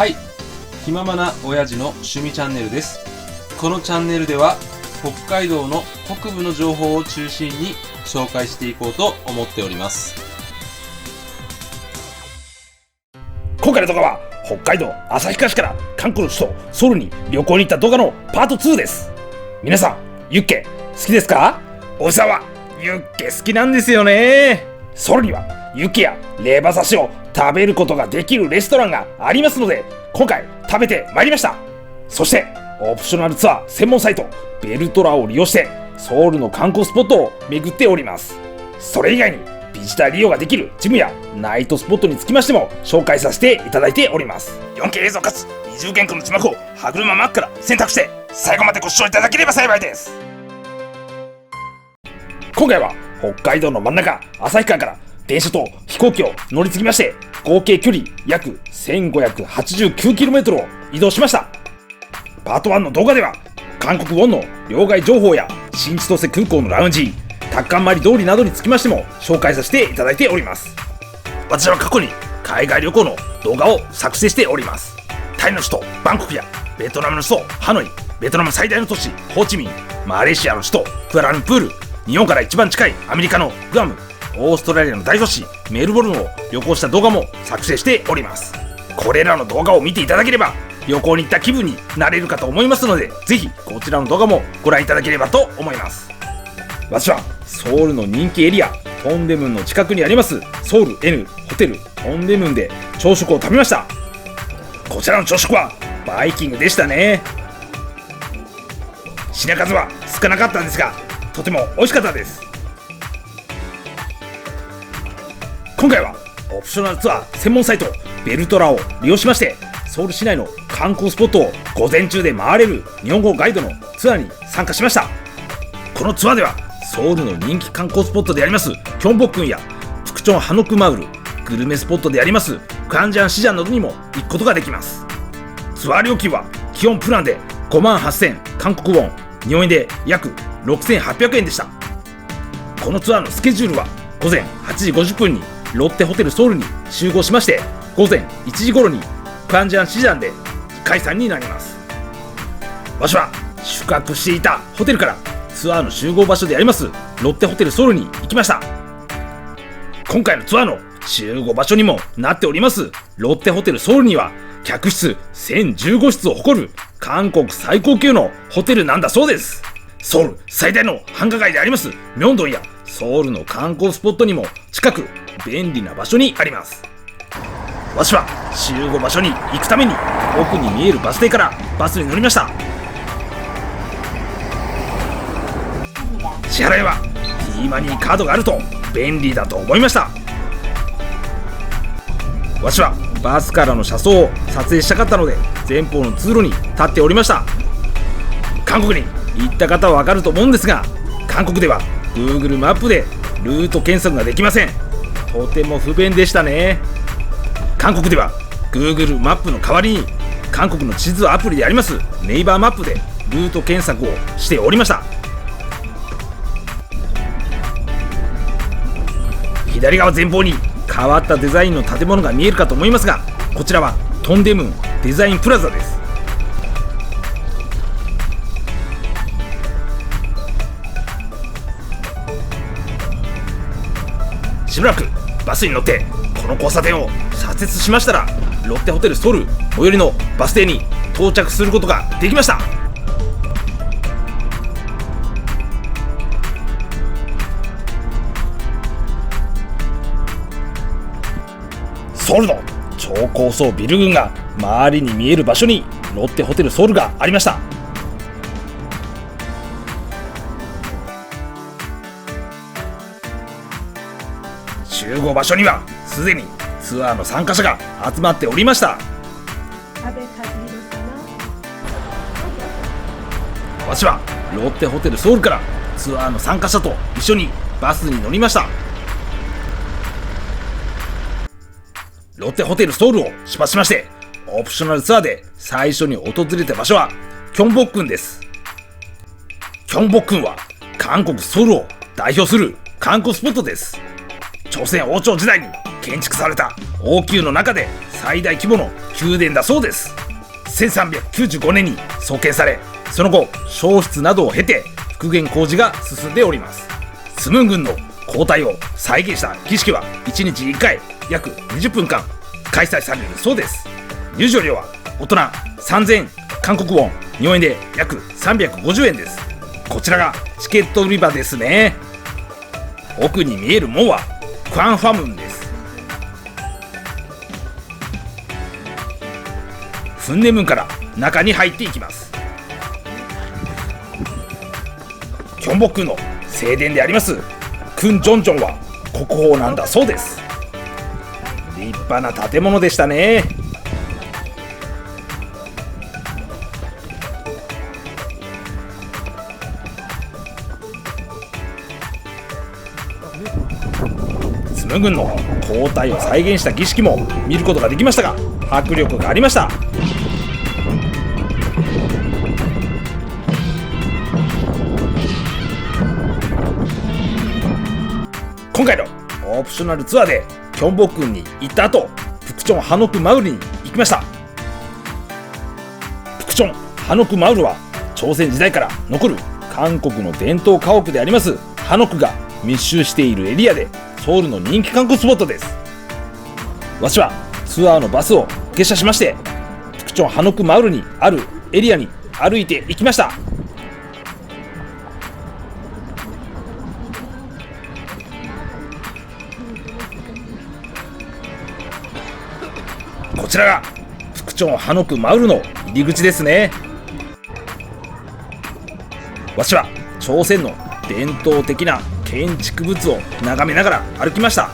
はい、気ままな親父の趣味チャンネルです。このチャンネルでは北海道の北部の情報を中心に紹介していこうと思っております。今回の動画は北海道旭川市から韓国の首都ソウルに旅行に行った動画のパート2です。皆さん、ユッケ好きですか？おじさんはユッケ好きなんですよね。ソウルにはユッケやレバ刺しを食べることができるレストランがありますので、今回食べてまいりました。そしてオプショナルツアー専門サイトベルトラを利用してソウルの観光スポットを巡っております。それ以外にビジター利用ができるジムやナイトスポットにつきましても紹介させていただいております。 4K 映像かつ二重原稿の字幕を歯車マックから選択して最後までご視聴いただければ幸いです。今回は北海道の真ん中旭川から電車と飛行機を乗り継ぎまして、合計距離約 1589km を移動しました。パート1の動画では韓国ウォンの両替情報や新千歳空港のラウンジ、タッカンマリ通りなどにつきましても紹介させていただいております。私は過去に海外旅行の動画を作成しております。タイの首都バンコクやベトナムの首都ハノイ、ベトナム最大の都市ホーチミン、マレーシアの首都クアラルンプール、日本から一番近いアメリカのグアム、オーストラリアの大都市メルボルンを旅行した動画も作成しております。これらの動画を見ていただければ旅行に行った気分になれるかと思いますので、ぜひこちらの動画もご覧いただければと思います。私はソウルの人気エリアトンデムンの近くにありますソウル N ホテルトンデムンで朝食を食べました。こちらの朝食はバイキングでしたね。品数は少なかったんですがとても美味しかったです。今回はオプショナルツアー専門サイトベルトラを利用しましてソウル市内の観光スポットを午前中で回れる日本語ガイドのツアーに参加しました。このツアーではソウルの人気観光スポットでありますキョンボックンやプクチョンハノクマウル、グルメスポットでありますクアンジャンシジャンなどにも行くことができます。ツアー料金は基本プランで58,000韓国ウォン、日本円で約6,800円でした。このツアーのスケジュールは午前8時50分にロッテホテルソウルに集合しまして、午前1時頃にクアンジャンシジャンで解散になります。場所は宿泊していたホテルからツアーの集合場所でありますロッテホテルソウルに行きました。今回のツアーの集合場所にもなっておりますロッテホテルソウルには客室1015室を誇る韓国最高級のホテルなんだそうです。ソウル最大の繁華街でありますミョンドンやソウルの観光スポットにも近く便利な場所にあります。私は集合場所に行くために奥に見えるバス停からバスに乗りました。支払いは T マニーカードがあると便利だと思いました。私はバスからの車窓を撮影したかったので前方の通路に立っておりました。韓国に行った方はわかると思うんですが、韓国では Google マップでルート検索ができません。とても不便でしたね。韓国では Google マップの代わりに韓国の地図アプリでありますネイバーマップでルート検索をしておりました。左側前方に変わったデザインの建物が見えるかと思いますが、こちらはトンデムンデザインプラザです。しばらくバスに乗ってこの交差点を左折しましたらロッテホテルソウル最寄りのバス停に到着することができました。ソウルの超高層ビル群が周りに見える場所にロッテホテルソウルがありました。集合場所にはすでにツアーの参加者が集まっておりました。私はロッテホテルソウルからツアーの参加者と一緒にバスに乗りました。ロッテホテルソウルを出発しまして、オプショナルツアーで最初に訪れた場所はキョンボックンです。キョンボックンは韓国ソウルを代表する観光スポットです。朝鮮王朝時代に建築された王宮の中で最大規模の宮殿だそうです。1395年に創建され、その後焼失などを経て復元工事が進んでおります。スムン軍の交代を再現した儀式は1日1回約20分間開催されるそうです。入場料は大人3000韓国ウォン、日本円で約350円です。こちらがチケット売り場ですね。奥に見える門はクァンファムンです。フンネムンから中に入っていきます。キョンボックの正殿でありますクンジョンジョンは国宝なんだそうです。立派な建物でしたね。スム軍の交代を再現した儀式も見ることができましたが、迫力がありました。今回のオプショナルツアーでキョンボックンに行った後、プクチョンハノクマウルに行きました。プクチョンハノクマウルは朝鮮時代から残る韓国の伝統家屋でありますハノクが密集しているエリアでソウルの人気観光スポットです。わしはツアーのバスを下車しまして、プクチョンハノクマウルにあるエリアに歩いて行きました。こちらがプクチョンハノクマウルの入り口ですね。わしは朝鮮の伝統的な建築物を眺めながら歩きました。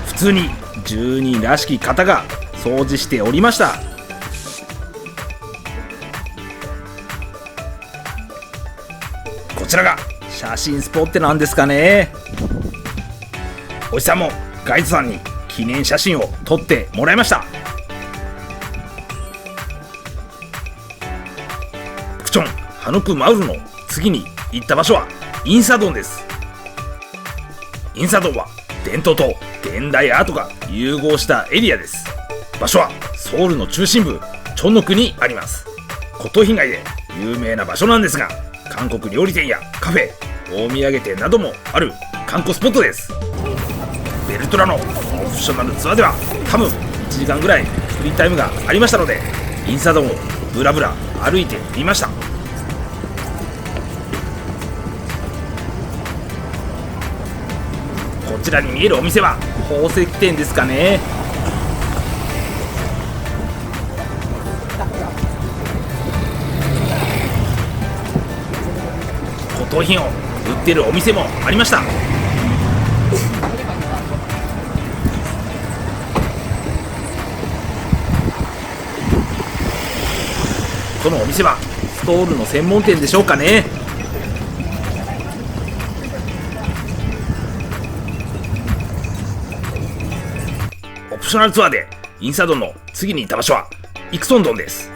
普通に住人らしき方が掃除しておりました。こちらが写真スポットなんですかね。おじさんもガイドさんに記念写真を撮ってもらいました。プクチョンハノクマウルの次に行った場所はインサドンです。インサドンは伝統と現代アートが融合したエリアです。場所はソウルの中心部チョンノクにあります。骨董品街で有名な場所なんですが、韓国料理店やカフェ、お土産店などもある観光スポットです。ベルトラのオプショナルツアーでは多分1時間ぐらいフリータイムがありましたので、インサドンをブラブラ歩いてみました。こちらに見えるお店は宝石店ですかね。骨董品を売ってるお店もありました。このお店はストールの専門店でしょうかね。オプショナルツアーでインサドンの次に行った場所はイクソンドンです。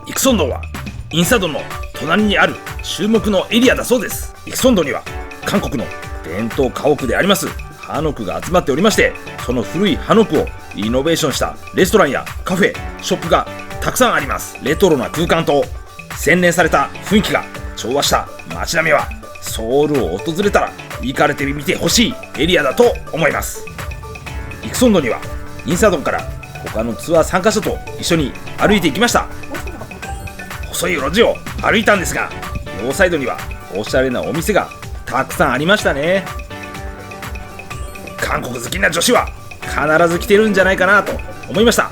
イクソンドンはインサドンの隣にある注目のエリアだそうです。イクソンドンには韓国の伝統家屋でありますハノクが集まっておりまして、その古いハノクをリノベーションしたレストランやカフェ、ショップがたくさんあります。レトロな空間と洗練された雰囲気が調和した街並みは、ソウルを訪れたら行かれてみてほしいエリアだと思います。イクソンドンにはインサドンから他のツアー参加者と一緒に歩いていきました。細い路地を歩いたんですが、両サイドにはおしゃれなお店がたくさんありましたね。韓国好きな女子は必ず来てるんじゃないかなと思いました。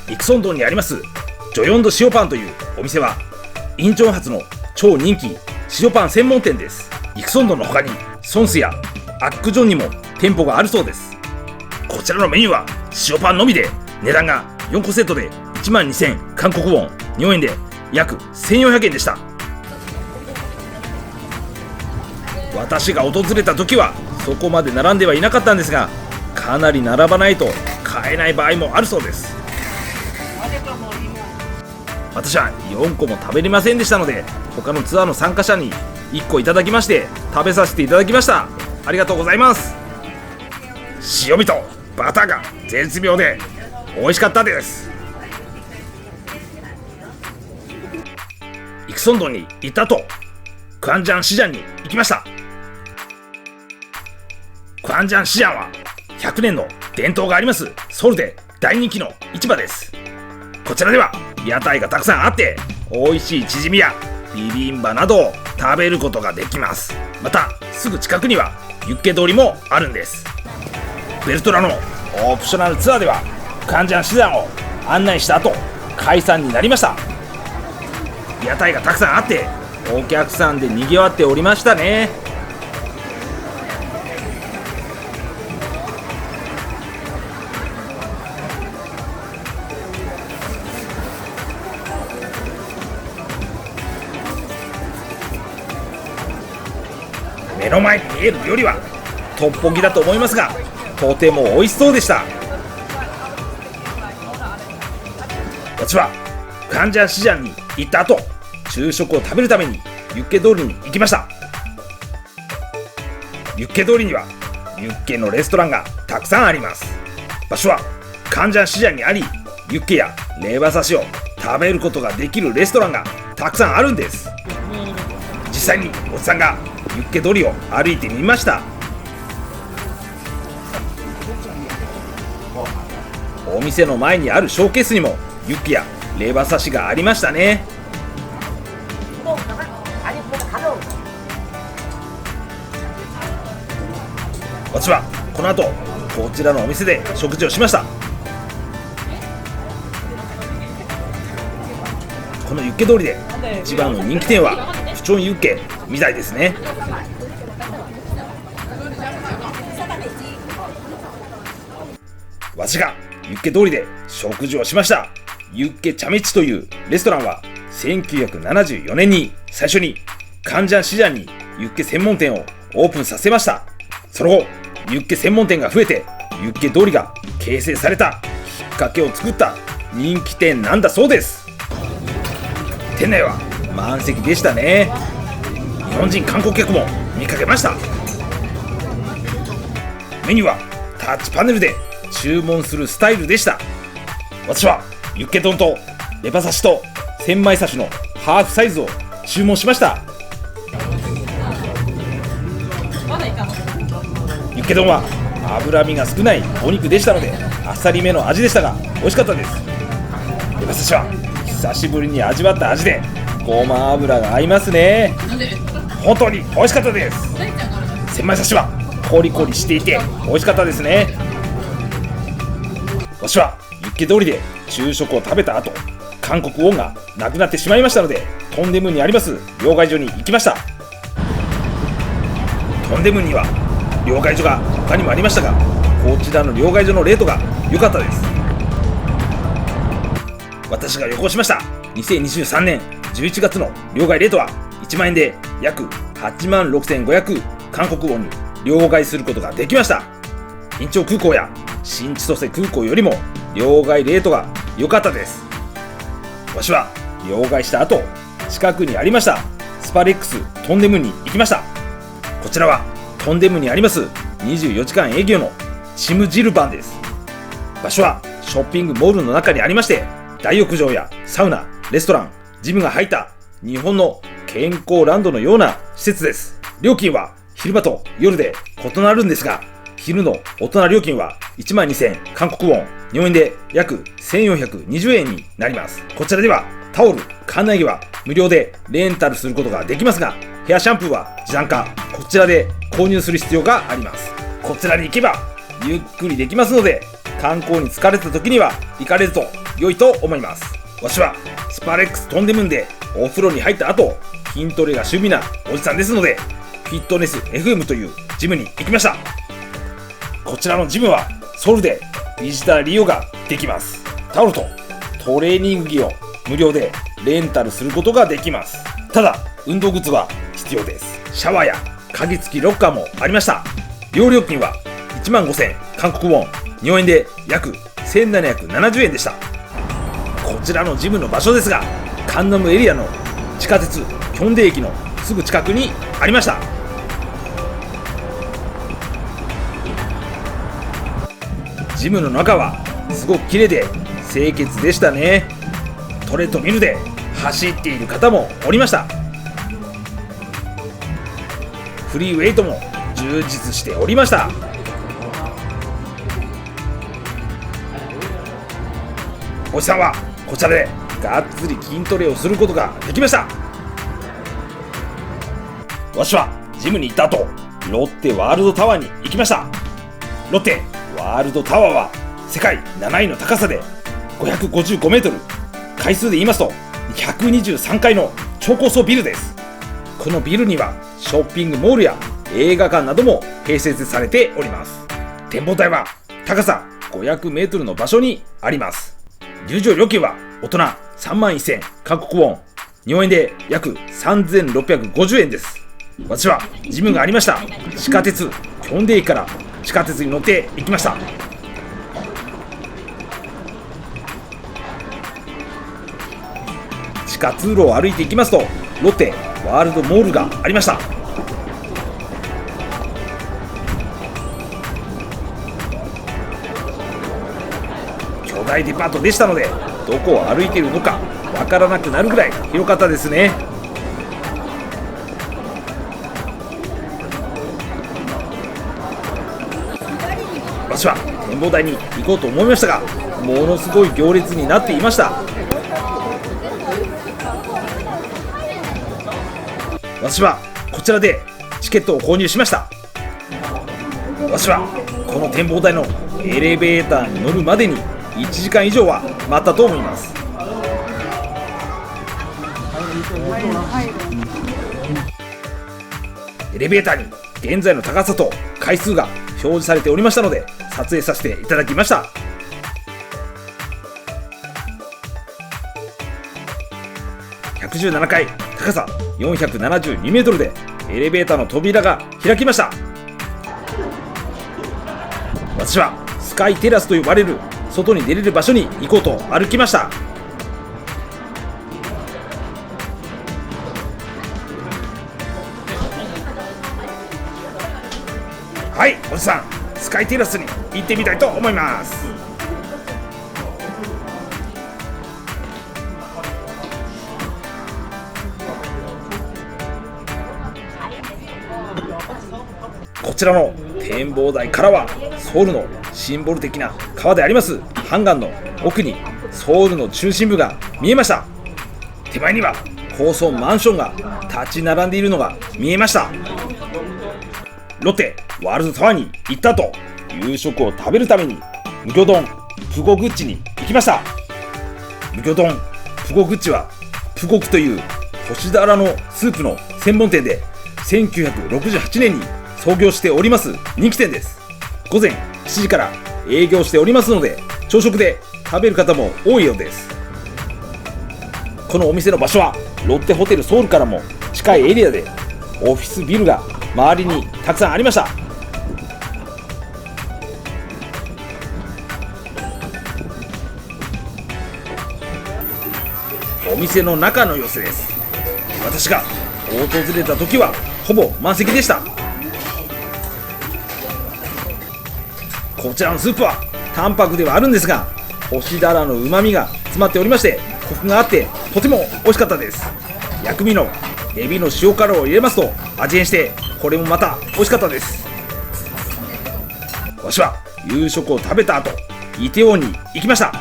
イクソンドンにありますジョヨンド塩パンというお店はインチョン発の超人気塩パン専門店です。イクソンドンの他にソンスやアックジョンにも店舗があるそうです。こちらのメニューは塩パンのみで値段が4個セットで12,000韓国ウォン、日本円で約1400円でした。私が訪れた時はそこまで並んではいなかったんですが、かなり並ばないと買えない場合もあるそうです。私は4個も食べれませんでしたので、他のツアーの参加者に1個いただきまして食べさせていただきました。ありがとうございます。塩味とバターが絶妙で美味しかったです。イクソンドンに行った後、クアンジャンシジャンに行きました。クアンジャンシジャンは100年の伝統がありますソウルで大人気の市場です。こちらでは屋台がたくさんあって、美味しいチヂミやビビンバなどを食べることができます。またすぐ近くにはユッケ通りもあるんです。ベルトラのオプショナルツアーではクアンジャンシジャンを案内した後、解散になりました。屋台がたくさんあってお客さんで賑わっておりましたね。目の前に見える料理はトッポギだと思いますが、とても美味しそうでした。私はクアンジャンシジャンに行った後、昼食を食べるためにユッケ通りに行きました。ユッケ通りにはユッケのレストランがたくさんあります。場所はクアンジャンシジャンにあり、ユッケやレバ刺しを食べることができるレストランがたくさんあるんです。実際におじさんがユッケ通りを歩いてみました。お店の前にあるショーケースにもユッケやレバ刺しがありましたね。私はこの後こちらのお店で食事をしました。このユッケ通りで一番の人気店はフチョンユッケみたいですね。私がユッケ通りで食事をしましたユッケチャメチというレストランは1974年に最初にカンジャンシジャンにユッケ専門店をオープンさせました。その後ユッケ専門店が増えてユッケ通りが形成されたきっかけを作った人気店なんだそうです。店内は満席でしたね。日本人観光客も見かけました。メニューはタッチパネルで注文するスタイルでした。私はユッケ丼とレバ刺しと千枚刺しのハーフサイズを注文しました。ユッケ丼は脂身が少ないお肉でしたのであっさりめの味でしたが美味しかったです。レバ刺しは久しぶりに味わった味でごま油が合いますね。本当に美味しかったです。千枚刺しはコリコリしていて美味しかったですね。私はユッケ通りで昼食を食べた後、韓国ウォンがなくなってしまいましたのでトンデムンにあります両替所に行きました。トンデムンには両替所が他にもありましたが、こちらの両替所のレートが良かったです。私が旅行しました2023年11月の両替レートは1万円で約86,500韓国ウォンに両替することができました。インチョウ空港や新千歳空港よりも両替レートが良かったです。私は両替した後、近くにありましたスパレックストンデムンに行きました。こちらはトンデムンにあります24時間営業のチムジルバンです。場所はショッピングモールの中にありまして、大浴場やサウナ、レストラン、ジムが入った日本の健康ランドのような施設です。料金は昼間と夜で異なるんですが、昼の大人料金は12,000韓国ウォン、日本円で約1,420円になります。こちらではタオル、館内着は無料でレンタルすることができますが、ヘアシャンプーは時短化、こちらで購入する必要があります。こちらに行けばゆっくりできますので、観光に疲れた時には行かれると良いと思います。私はスパレックストンデムンでお風呂に入った後、筋トレが趣味なおじさんですので、フィットネス FM というジムに行きました。こちらのジムはソウルでビジター利用ができます。タオルとトレーニング着を無料でレンタルすることができます。ただ運動靴は必要です。シャワーや鍵付きロッカーもありました。利用料金は15,000韓国ウォン、日本円で約1770円でした。こちらのジムの場所ですが、カンナムエリアの地下鉄キョンデ駅のすぐ近くにありました。ジムの中はすごく綺麗で清潔でしたね。トレッドミルで走っている方もおりました。フリーウェイトも充実しておりました。おじさんはこちらでがっつり筋トレをすることができました。わしはジムに行った後、ロッテワールドタワーに行きました。ロッテワールドタワーは世界7位の高さで555メートル、階数で言いますと123階の超高層ビルです。このビルにはショッピングモールや映画館なども併設されております。展望台は高さ500メートルの場所にあります。入場料金は大人31,000韓国ウォン、日本円で約3650円です。私はジムがありました地下鉄キョンデ駅から地下鉄に乗って行きました。地下通路を歩いていきますと、ロッテワールドモールがありました。巨大デパートでしたので、どこを歩いているのかわからなくなるぐらい広かったですね。私は展望台に行こうと思いましたが、ものすごい行列になっていました。私はこちらでチケットを購入しました。私はこの展望台のエレベーターに乗るまでに1時間以上は待ったと思います。エレベーターに現在の高さと階数が表示されておりましたので、撮影させていただきました。117階、高さ472メートルでエレベーターの扉が開きました。私はスカイテラスと呼ばれる外に出れる場所に行こうと歩きました。はい、おじさん、スカイテラスに行ってみたいと思います。こちらの展望台からはソウルのシンボル的な川でありますハンガンの奥にソウルの中心部が見えました。手前には高層マンションが立ち並んでいるのが見えました。ロッテワールドタワーに行った後、夕食を食べるためにムギョドンプゴグッチに行きました。ムギョドンプゴグッチはプゴクという干しダラのスープの専門店で1968年に創業しております人気店です。午前7時から営業しておりますので、朝食で食べる方も多いようです。このお店の場所はロッテホテルソウルからも近いエリアで、オフィスビルが周りにたくさんありました。お店の中の様子です。私が訪れた時はほぼ満席でした。こちらのスープは淡白ではあるんですが、干しダラのうまみが詰まっておりまして、コクがあってとても美味しかったです。薬味のエビの塩辛を入れますと味変して、これもまた美味しかったです。わしは夕食を食べた後、イテウォンに行きました。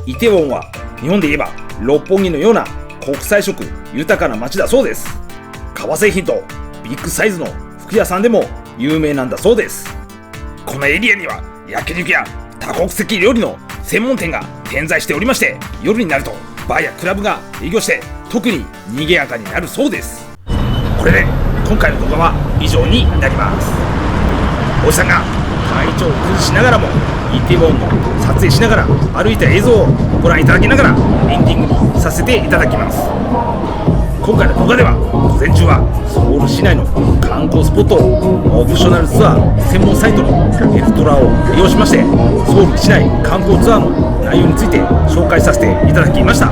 イテウォンは日本で言えば六本木のような国際色豊かな街だそうです。革製品とビッグサイズの服屋さんでも有名なんだそうです。このエリアには焼肉や多国籍料理の専門店が点在しておりまして、夜になるとバーやクラブが営業して特に賑やかになるそうです。これで今回の動画は以上になります。おじさんが体調を崩しながらもイテウォンの撮影しながら歩いた映像をご覧いただきながらエンディングにさせていただきます。今回の動画では午前中はソウル市内の観光スポットをオプショナルツアー専門サイトのエルトラを利用しまして、ソウル市内観光ツアーの内容について紹介させていただきました。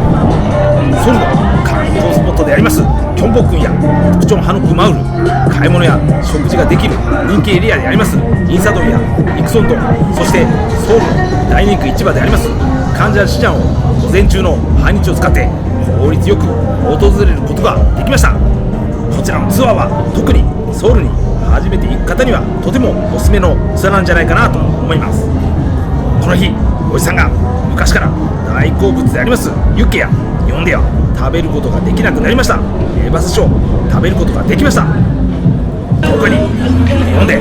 ソウルの観光スポットでありますキョンボックンやプチョンハノクマウル、買い物や食事ができる人気エリアでありますインサドンやイクソンドン、そしてソウルの大人気市場でありますカンジャンシジャンを午前中の半日を使って効率よく訪れることができました。こちらのツアーは特にソウルに初めて行く方にはとてもおすすめのツアーなんじゃないかなと思います。この日おじさんが昔から大好物でありますユッケや日本では食べることができなくなりましたレバ刺しを食べることができました。特に日本でレ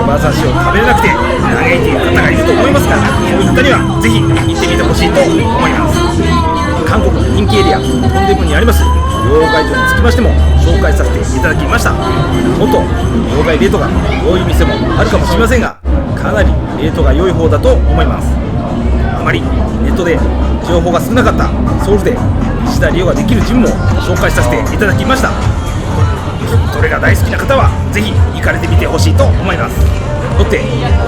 バ刺しを食べれなくて嘆いている方がいると思いますが、そういう方にはぜひ行ってみてほしいと思います。韓国の人気エリアトンデムにあります両替所につきましても紹介させていただきました。もっと両替レートが良い店もあるかもしれませんが、かなりレートが良い方だと思います。あまりネットで情報が少なかったソウルで石田利用ができるジムも紹介させていただきました。それが大好きな方はぜひ行かれてみてほしいと思います。よって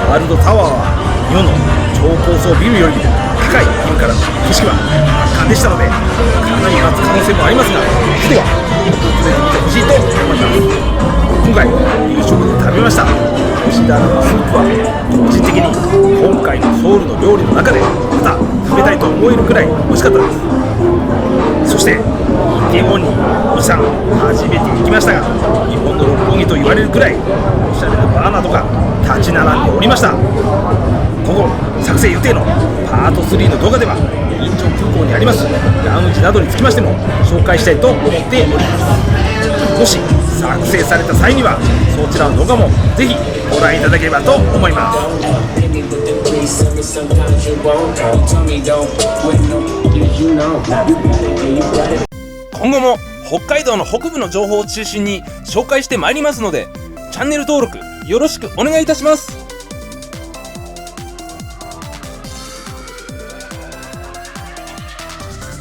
ワールドタワーは日本の超高層ビルよりも高いビルからの景色は圧巻でしたので、かなり待つ可能性もありますが、一度は訪れてみてほしいと思います。今回夕食で食べました吉田のスープは個人的に今回のソウルの料理の中でまた食べたいと思えるくらい美味しかったです。そしてイテウォンにおじさん初めて行きましたが、日本の六本木と言われるくらいおしゃれなバーなどが立ち並んでおりました。ここ作成予定のパート3の動画ではインチョン空港にありますラウンジなどにつきましても紹介したいと思っております。もし作成された際にはそちらの動画もぜひご覧いただければと思います。今後も北海道の北部の情報を中心に紹介してまいりますので、チャンネル登録よろしくお願いいたします。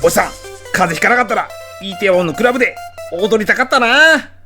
おじさん、風邪ひかなかったらイテウォンのクラブで踊りたかったな。